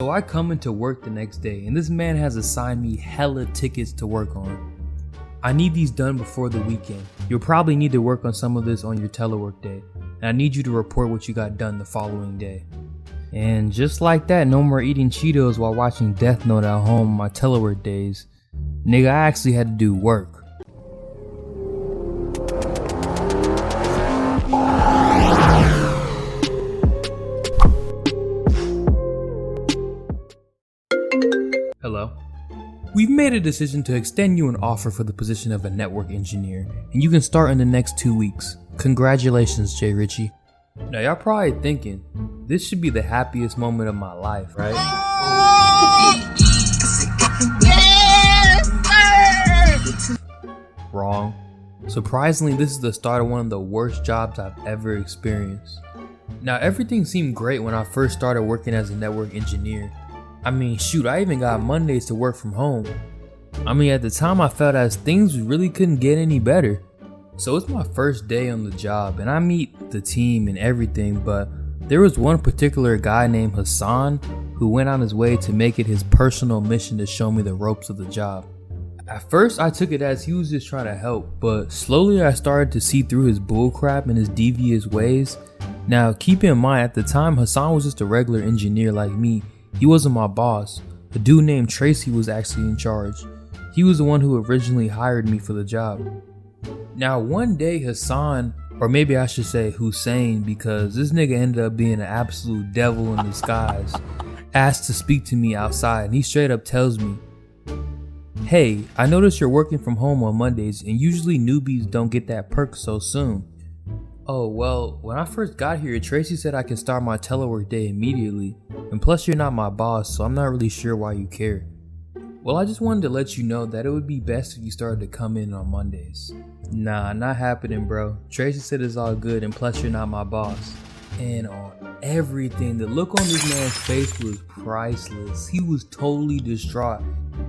So I come into work the next day and this man has assigned me hella tickets to work on. I need these done before the weekend. You'll probably need to work on some of this on your telework day, and I need you to report what you got done the following day. And just like that, no more eating Cheetos while watching Death Note at home on my telework days. Nigga, I actually had to do work. Hello. We've made a decision to extend you an offer for the position of a network engineer, and you can start in the next 2 weeks. Congratulations, Jay Ritchie. Now y'all probably thinking, this should be the happiest moment of my life, right? Wrong. Surprisingly, this is the start of one of the worst jobs I've ever experienced. Now everything seemed great when I first started working as a network engineer. I mean, shoot, I even got Mondays to work from home. I mean, at the time I felt as things really couldn't get any better. So it's my first day on the job and I meet the team and everything, but there was one particular guy named Hassan who went on his way to make it his personal mission to show me the ropes of the job. At first I took it as he was just trying to help, but slowly I started to see through his bullcrap and his devious ways. Now keep in mind, at the time Hassan was just a regular engineer like me. He wasn't my boss. A dude named Tracy was actually in charge. He was the one who originally hired me for the job. Now one day Hassan, or maybe I should say Hussein, because this nigga ended up being an absolute devil in disguise, asked to speak to me outside, and he straight up tells me, "Hey, I noticed you're working from home on Mondays and usually newbies don't get that perk so soon." Oh, well, when I first got here, Tracy said I can start my telework day immediately, and plus you're not my boss, so I'm not really sure why you care. Well, I just wanted to let you know that it would be best if you started to come in on Mondays. Nah, not happening, bro. Tracy said it's all good, and plus you're not my boss. And on everything, the look on this man's face was priceless. He was totally distraught.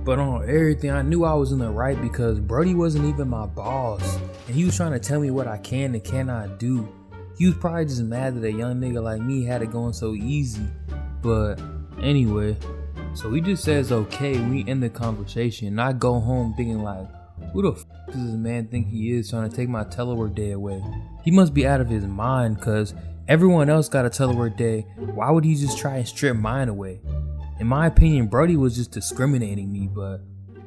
But on everything, I knew I was in the right because Brody wasn't even my boss. And he was trying to tell me what I can and cannot do. He was probably just mad that a young nigga like me had it going so easy. But anyway, so he just says okay, we end the conversation. And I go home thinking like, who the f does this man think he is trying to take my telework day away? He must be out of his mind, cause everyone else got a telework day. Why would he just try and strip mine away? In my opinion, Brody was just discriminating me, but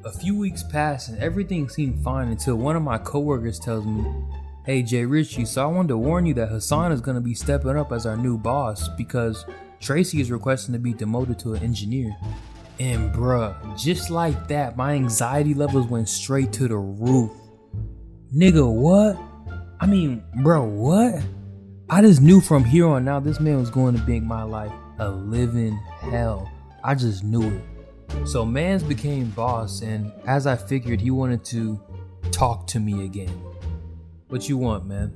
a few weeks passed and everything seemed fine until one of my coworkers tells me, "Hey Jay Ritchie, so I wanted to warn you that Hassan is going to be stepping up as our new boss because Tracy is requesting to be demoted to an engineer." And bruh, just like that, my anxiety levels went straight to the roof. Nigga, what? I mean, bro, what? I just knew from here on out this man was going to make my life a living hell. I just knew it. So Mans became boss, and as I figured, he wanted to talk to me again. What you want, man?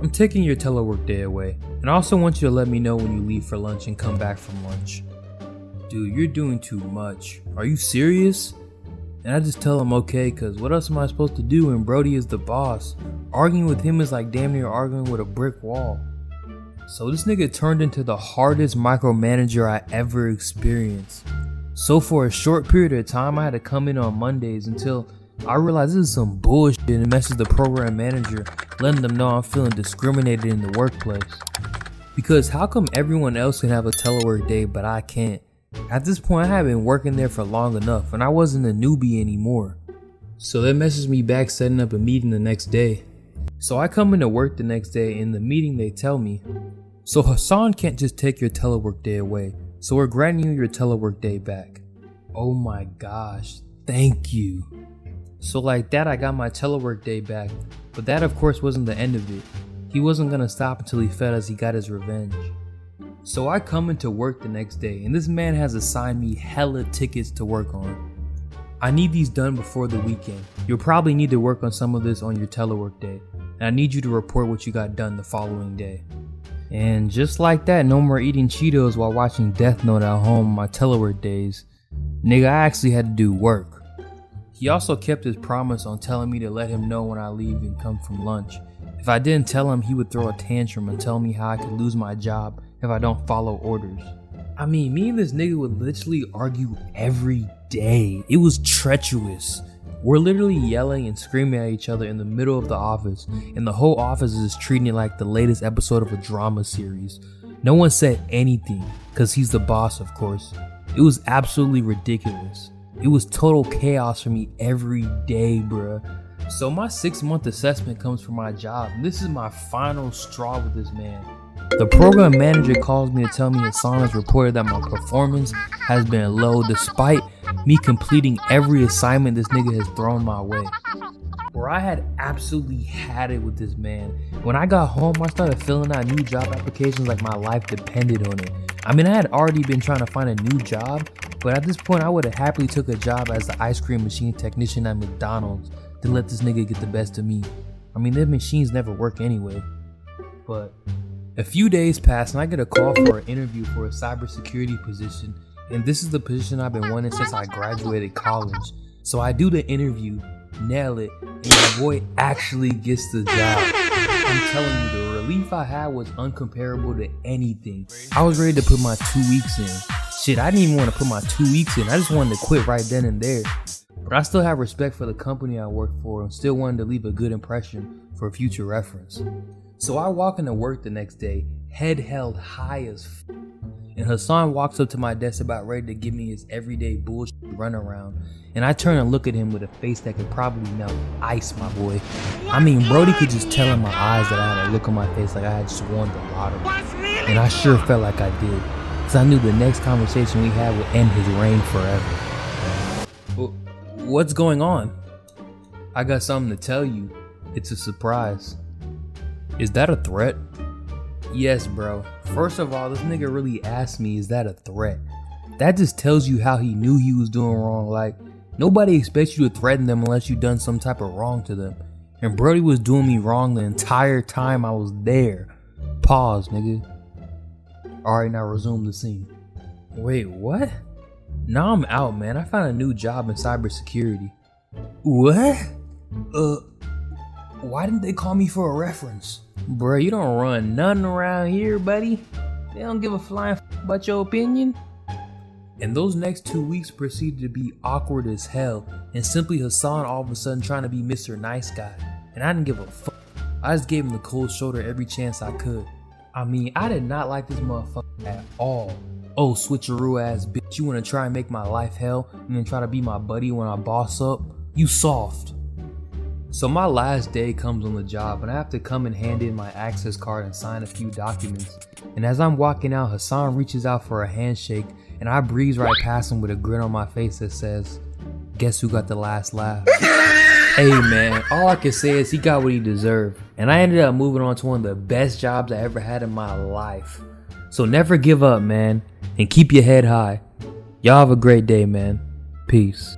I'm taking your telework day away, and I also want you to let me know when you leave for lunch and come back from lunch. Dude, you're doing too much. Are you serious? And I just tell him okay, cause what else am I supposed to do when Brody is the boss? Arguing with him is like damn near arguing with a brick wall. So this nigga turned into the hardest micromanager I ever experienced. So for a short period of time, I had to come in on Mondays until I realized this is some bullshit and messaged the program manager, letting them know I'm feeling discriminated in the workplace. Because how come everyone else can have a telework day but I can't? At this point, I had been working there for long enough and I wasn't a newbie anymore. So they messaged me back setting up a meeting the next day. So I come into work the next day, in the meeting they tell me, "So Hassan can't just take your telework day away, so we're granting you your telework day back." Oh my gosh, thank you. So like that, I got my telework day back, but that of course wasn't the end of it. He wasn't gonna stop until he felt as he got his revenge. So I come into work the next day and this man has assigned me hella tickets to work on. I need these done before the weekend. You'll probably need to work on some of this on your telework day, and I need you to report what you got done the following day. And just like that, no more eating Cheetos while watching Death Note at home on my telework days. Nigga, I actually had to do work. He also kept his promise on telling me to let him know when I leave and come from lunch. If I didn't tell him, he would throw a tantrum and tell me how I could lose my job if I don't follow orders. I mean, me and this nigga would literally argue every day. It was treacherous. We're literally yelling and screaming at each other in the middle of the office, and the whole office is treating it like the latest episode of a drama series. No one said anything, cause he's the boss, of course. It was absolutely ridiculous. It was total chaos for me every day, bruh. So my 6-month assessment comes for my job, and this is my final straw with this man. The program manager calls me to tell me Hassan has reported that my performance has been low despite me completing every assignment this nigga has thrown my way. Where I had absolutely had it with this man. When I got home, I started filling out new job applications like my life depended on it. I mean, I had already been trying to find a new job, but at this point I would have happily took a job as the ice cream machine technician at McDonald's than let this nigga get the best of me. I mean, their machines never work anyway. But a few days pass and I get a call for an interview for a cybersecurity position, and this is the position I've been wanting since I graduated college. So I do the interview, nail it, and my boy actually gets the job. I'm telling you, the relief I had was uncomparable to anything. I was ready to put my 2 weeks in. Shit, I didn't even want to put my 2 weeks in. I just wanted to quit right then and there. But I still have respect for the company I work for and still wanted to leave a good impression for future reference. So I walk into work the next day, head held high as f***, and Hassan walks up to my desk about ready to give me his everyday bullshit runaround, and I turn and look at him with a face that could probably melt ice, my boy. I mean, Brody could just tell in my eyes that I had a look on my face like I had just won the lottery, and I sure felt like I did, because I knew the next conversation we had would end his reign forever. What's going on? I got something to tell you. It's a surprise. Is that a threat? Yes, bro. First of all, this nigga really asked me, is that a threat? That just tells you how he knew he was doing wrong. Like, nobody expects you to threaten them unless you done some type of wrong to them. And Brody was doing me wrong the entire time I was there. Pause, nigga. Alright, now resume the scene. Wait, what? Now I'm out, man. I found a new job in cybersecurity. What? Why didn't they call me for a reference? Bruh, you don't run nothing around here, buddy. They don't give a flying f about your opinion. And those next 2 weeks proceeded to be awkward as hell, and simply Hassan all of a sudden trying to be Mr. Nice Guy. And I didn't give a fuck. I just gave him the cold shoulder every chance I could. I mean, I did not like this motherfucker at all. Oh, switcheroo ass bitch, you wanna try and make my life hell and then try to be my buddy when I boss up? You soft. So my last day comes on the job and I have to come and hand in my access card and sign a few documents. And as I'm walking out, Hassan reaches out for a handshake and I breeze right past him with a grin on my face that says, guess who got the last laugh? Hey man, all I can say is he got what he deserved. And I ended up moving on to one of the best jobs I ever had in my life. So never give up, man, and keep your head high. Y'all have a great day, man. Peace.